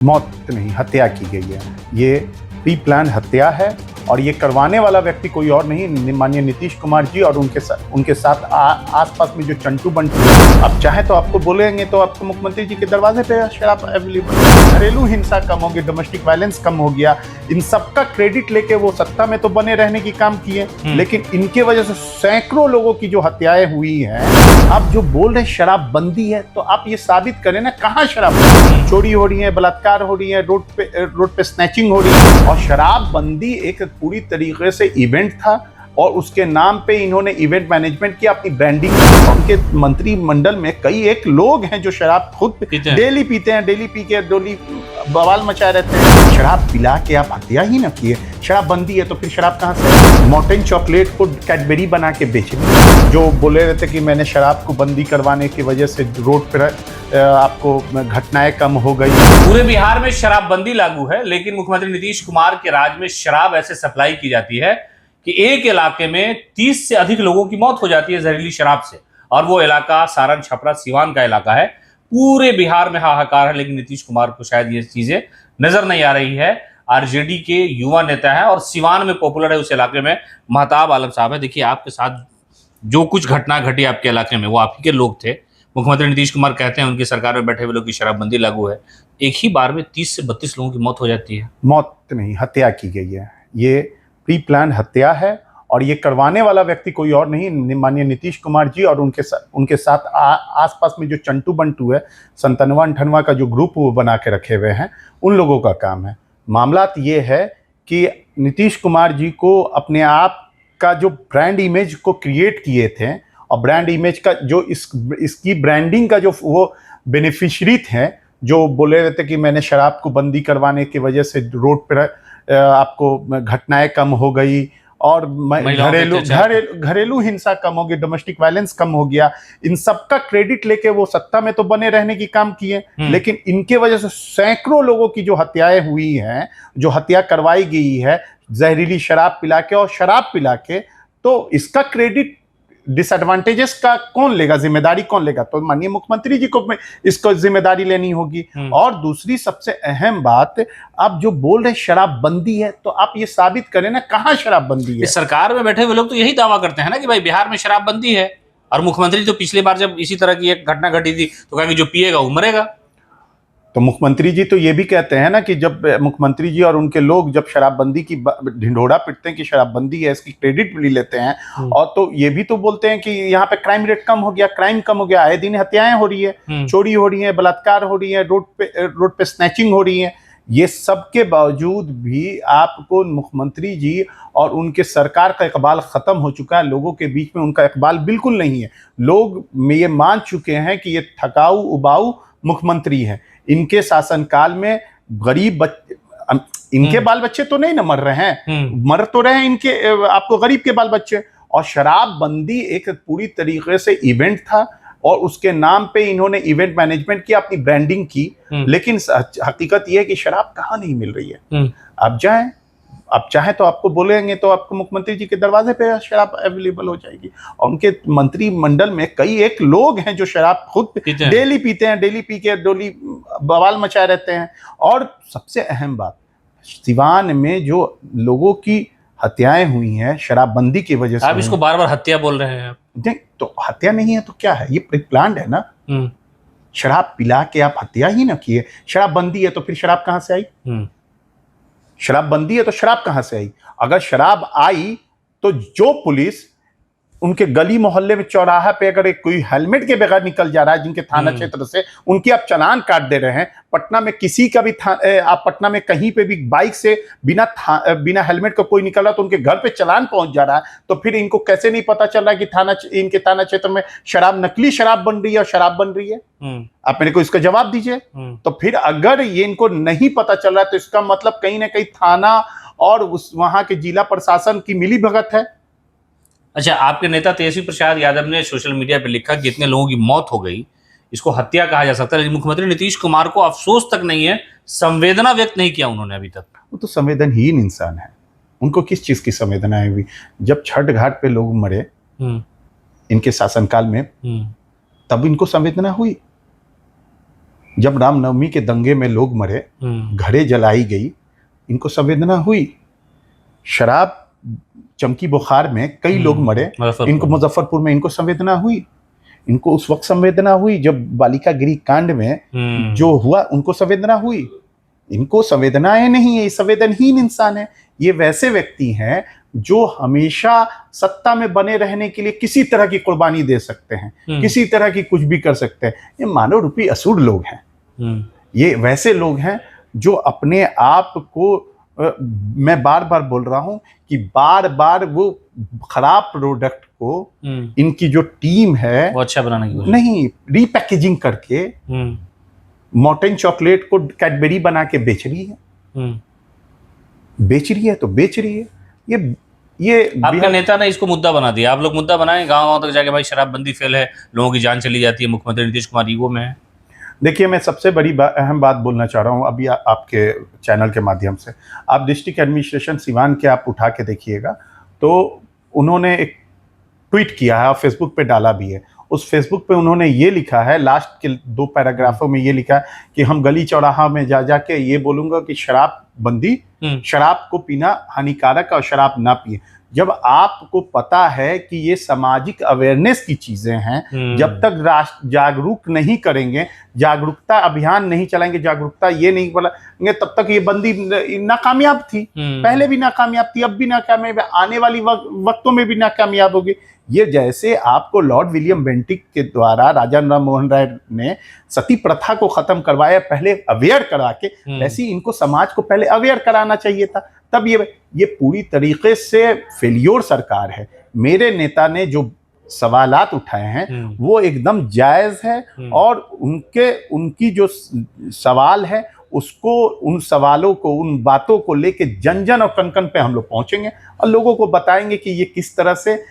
मौत नहीं, हत्या की गई है। ये प्री प्लान हत्या है और ये करवाने वाला व्यक्ति कोई और नहीं, माननीय नीतीश कुमार जी और उनके साथ आसपास में जो चंटू बंटू है। अब चाहे तो आपको बोलेंगे तो आपको मुख्यमंत्री जी के दरवाजे पे शराब अवेलेबल, घरेलू हिंसा कम होगी, डोमेस्टिक वायलेंस कम हो गया। इन सबका क्रेडिट लेके वो सत्ता में तो बने रहने की काम किए, लेकिन इनके वजह से सैकड़ों लोगों की जो हत्याएं हुई हैं। आप जो बोल रहे शराब बंदी है, तो आप ये साबित करें ना, कहाँ शराब बंदी? चोरी हो रही है, बलात्कार हो रही है, रोड पे स्नैचिंग हो रही है। और शराब बंदी एक पूरी तरीके से इवेंट था और उसके नाम पे इन्होंने इवेंट मैनेजमेंट किया, अपनी ब्रांडिंग। उनके मंत्रिमंडल में कई एक लोग हैं जो शराब खुद डेली पीते हैं, डेली पी के डेली बवाल मचाए रहते हैं। शराब पिला के आप हत्या ही ना किए। शराब बंदी है तो फिर शराब कहाँ से? मॉर्टेन चॉकलेट को कैडबेरी बना के बेचे, जो बोले रहते कि मैंने शराब को बंदी करवाने की वजह से रोड पर आपको घटनाएं कम हो गई। पूरे बिहार में शराबबंदी लागू है, लेकिन मुख्यमंत्री नीतीश कुमार के राज में शराब ऐसे सप्लाई की जाती है कि एक इलाके में 30 से अधिक लोगों की मौत हो जाती है जहरीली शराब से। और वो इलाका सारण, छपरा, सीवान का इलाका है। पूरे बिहार में हाहाकार है, लेकिन नीतीश कुमार को शायद ये चीजें नजर नहीं आ रही है। आरजेडी के युवा नेता है और सीवान में पॉपुलर है उस इलाके में, महताब आलम साहब है। देखिए, आपके साथ जो कुछ घटना घटी आपके इलाके में, वो आप ही के लोग थे। मुख्यमंत्री नीतीश कुमार कहते हैं उनकी सरकार में बैठे हुए लोग की शराबबंदी लागू है, एक ही बार में 30 से 32 लोगों की मौत हो जाती है। मौत नहीं, हत्या की गई है। ये प्री प्लान हत्या है और ये करवाने वाला व्यक्ति कोई और नहीं, माननीय नीतीश कुमार जी और उनके साथ आसपास में जो चंटू बंटू है, 97-98 का जो ग्रुप वो बना के रखे हुए हैं, उन लोगों का काम है। मामला ये है कि नीतीश कुमार जी को अपने आप का जो ब्रांड इमेज को क्रिएट किए थे, और ब्रांड इमेज का जो इसकी ब्रांडिंग का जो वो बेनिफिशरी थे, जो बोले रहते कि मैंने शराब को बंदी करवाने की वजह से रोड पर आपको घटनाएं कम हो गई और घरेलू हिंसा कम हो गई, डोमेस्टिक वायलेंस कम हो गया। इन सबका क्रेडिट लेके वो सत्ता में तो बने रहने की काम किए, लेकिन इनके वजह से सैकड़ों लोगों की जो हत्याएं हुई हैं, जो हत्या करवाई गई है जहरीली शराब पिला के और शराब पिला के, तो इसका क्रेडिट डिसएडवांटेजेस का कौन लेगा, जिम्मेदारी कौन लेगा? तो माननीय मुख्यमंत्री जी को इसको जिम्मेदारी लेनी होगी। और दूसरी सबसे अहम बात, आप जो बोल रहे शराब बंदी है, तो आप ये साबित करें ना, कहाँ शराब बंदी है? इस सरकार में बैठे हुए लोग तो यही दावा करते हैं ना कि भाई बिहार में शराब बंदी है। और मुख्यमंत्री तो पिछली बार जब इसी तरह की एक घटना घटी थी तो कहा कि जो पिएगा वो मरेगा। तो मुख्यमंत्री जी तो ये भी कहते हैं ना कि जब मुख्यमंत्री जी और उनके लोग जब शराबबंदी की ढिंढोरा पिटते हैं कि शराबबंदी है, इसकी क्रेडिट भी लेते हैं, और तो ये भी तो बोलते हैं कि यहाँ पे क्राइम रेट कम हो गया, क्राइम कम हो गया, आए दिन हत्याएं हो रही है, चोरी हो रही है, बलात्कार हो रही है, रोड पे स्नैचिंग हो रही है। ये सब के बावजूद भी आपको मुख्यमंत्री जी और उनके सरकार का इकबाल खत्म हो चुका है। लोगों के बीच में उनका इकबाल बिल्कुल नहीं है। लोग ये मान चुके हैं कि ये थकाऊ उबाऊ मुख्यमंत्री है। इनके शासनकाल में गरीब इनके बाल बच्चे तो नहीं ना मर रहे हैं, मर तो रहे हैं इनके आपको गरीब के बाल बच्चे। और शराबबंदी एक पूरी तरीके से इवेंट था और उसके नाम पे इन्होंने इवेंट मैनेजमेंट किया, अपनी ब्रांडिंग की, लेकिन हकीकत यह है कि शराब कहाँ नहीं मिल रही है। आप जाएं, आप चाहे तो आपको बोलेंगे तो आपको मुख्यमंत्री जी के दरवाजे पे शराब अवेलेबल हो जाएगी। और उनके मंत्रिमंडल में कई एक लोग हैं जो शराब खुद डेली पीते हैं, डेली पी के डेली बवाल मचाए रहते हैं। और सबसे अहम बात, सिवान में जो लोगों की हत्याएं हुई हैं शराबबंदी की वजह से, आप इसको बार बार हत्या बोल रहे हैं। नहीं तो हत्या नहीं है तो क्या है? ये प्लान्ड है ना। शराब पिला के आप हत्या ही ना किए। शराब बंदी है तो फिर शराब कहां से आई? शराब बंदी है तो शराब कहां से आई? अगर शराब आई तो जो पुलिस उनके गली मोहल्ले में चौराहा पे अगर एक कोई हेलमेट के बगैर निकल जा रहा है जिनके थाना क्षेत्र से, उनकी आप चालान काट दे रहे हैं। पटना में किसी का भी आप पटना में कहीं पे भी बाइक से बिना हेलमेट का कोई निकल रहा तो उनके घर पे चालान पहुंच जा रहा है, तो फिर इनको कैसे नहीं पता चल रहा है कि इनके थाना क्षेत्र में शराब, नकली शराब बन रही है और शराब बन रही है? आप मेरे को इसका जवाब दीजिए। तो फिर अगर ये इनको नहीं पता चल रहा है तो इसका मतलब कहीं ना कहीं थाना और उस वहां के जिला प्रशासन की मिली भगत है। अच्छा, आपके नेता तेजस्वी प्रसाद यादव ने सोशल मीडिया पर लिखा कि इतने लोगों की मौत हो गई, इसको हत्या कहा जा सकता है, लेकिन मुख्यमंत्री नीतीश कुमार को अफसोस तक नहीं है, संवेदना व्यक्त नहीं किया उन्होंने अभी तक। वो तो संवेदनहीन इंसान है। उनको किस चीज की संवेदना हुई? जब छठ घाट पे लोग मरे इनके शासनकाल में, तब इनको संवेदना हुई। जब रामनवमी के दंगे में लोग मरे, घरें जलाई गई, इनको संवेदना हुई। शराब चमकी बुखार में कई लोग मरे, इनको मुजफ्फरपुर में इनको संवेदना हुई। इनको उस वक्त संवेदना हुई जब बालिका गृह कांड में जो हुआ, उनको संवेदना हुई। इनको संवेदनाएं नहीं है, ये संवेदनहीन इंसान है। ये वैसे व्यक्ति हैं जो हमेशा सत्ता में बने रहने के लिए किसी तरह की कुर्बानी दे सकते हैं, किसी तरह की कुछ भी कर सकते हैं। ये मानव रूपी असुर लोग हैं। ये वैसे लोग हैं जो अपने आप को, मैं बार बार बोल रहा हूं कि बार बार वो खराब प्रोडक्ट को इनकी जो टीम है वो अच्छा बनाने की नहीं, रीपैकेजिंग करके मॉर्टेन चॉकलेट को कैडबरी बना के बेच रही है। बेच रही है तो बेच रही है। ये आपके नेता ने इसको मुद्दा बना दिया। आप लोग मुद्दा बनाएं गांव तक जाके, भाई शराबबंदी फेल है, लोगों की जान चली जाती है, मुख्यमंत्री नीतीश कुमार ईगो में है। देखिए, मैं सबसे बड़ी अहम बात बोलना चाह रहा हूँ अभी आपके चैनल के माध्यम से। आप डिस्ट्रिक्ट एडमिनिस्ट्रेशन सिवान के आप उठा के देखिएगा तो उन्होंने एक ट्वीट किया है और फेसबुक पे डाला भी है। उस फेसबुक पे उन्होंने ये लिखा है, लास्ट के 2 पैराग्राफों में ये लिखा है कि हम गली चौराहा में जा जाके ये बोलूंगा कि शराबबंदी, शराब को पीना हानिकारक और शराब ना पिए। जब आपको पता है कि ये सामाजिक अवेयरनेस की चीजें हैं, जब तक राष्ट्र जागरूक नहीं करेंगे, जागरूकता अभियान नहीं चलाएंगे, जागरूकता ये नहीं बोलेंगे, तब तक ये बंदी नाकामयाब थी। पहले भी नाकामयाब थी, अब भी नाकामयाब, आने वाली वक्तों में भी नाकामयाब होगी। ये जैसे आपको लॉर्ड विलियम बेंटिक के द्वारा राजा राम मोहन राय ने सती प्रथा को खत्म करवाया, पहले अवेयर करा के, वैसे इनको समाज को पहले अवेयर कराना चाहिए था। तब ये पूरी तरीके से फेलियोर सरकार है। मेरे नेता ने जो सवालात उठाए हैं वो एकदम जायज है, और उनकी जो सवाल है उसको, उन सवालों को, उन बातों को लेके जन जन और कन कन पे हम लोग पहुंचेंगे और लोगों को बताएंगे कि ये किस तरह से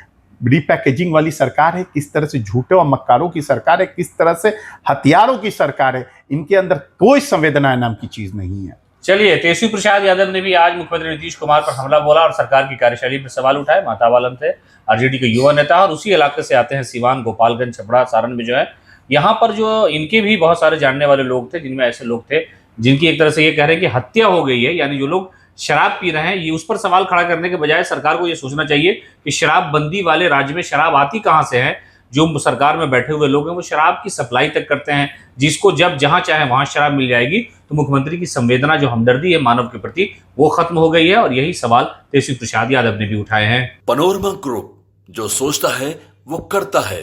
रीपैकेजिंग वाली सरकार है, किस तरह से झूठे और मक्कारों की सरकार है, किस तरह से हथियारों की सरकार है। इनके अंदर कोई संवेदना नाम की चीज नहीं है। चलिए, तेजस्वी प्रसाद यादव ने भी आज मुख्यमंत्री नीतीश कुमार पर हमला बोला और सरकार की कार्यशैली पर सवाल उठाए। मातावालम थे आरजेडी के युवा नेता और उसी इलाके से आते हैं, सिवान, गोपालगंज, छपरा, सारण में जो है, यहाँ पर जो इनके भी बहुत सारे जानने वाले लोग थे, जिनमें ऐसे लोग थे जिनकी एक तरह से ये कह रहे हैं कि हत्या हो गई है। यानी जो लोग शराब पी रहे हैं, ये उस पर सवाल खड़ा करने के बजाय सरकार को ये सोचना चाहिए कि शराबबंदी वाले राज्य में शराब आती कहाँ से है। जो सरकार में बैठे हुए लोग हैं वो शराब की सप्लाई तक करते हैं, जिसको जब जहां चाहे वहां शराब मिल जाएगी। तो मुख्यमंत्री की संवेदना, जो हमदर्दी है मानव के प्रति, वो खत्म हो गई है। और यही सवाल तेजस्वी प्रसाद यादव ने भी उठाए हैं। पनोरमा ग्रुप, जो सोचता है वो करता है।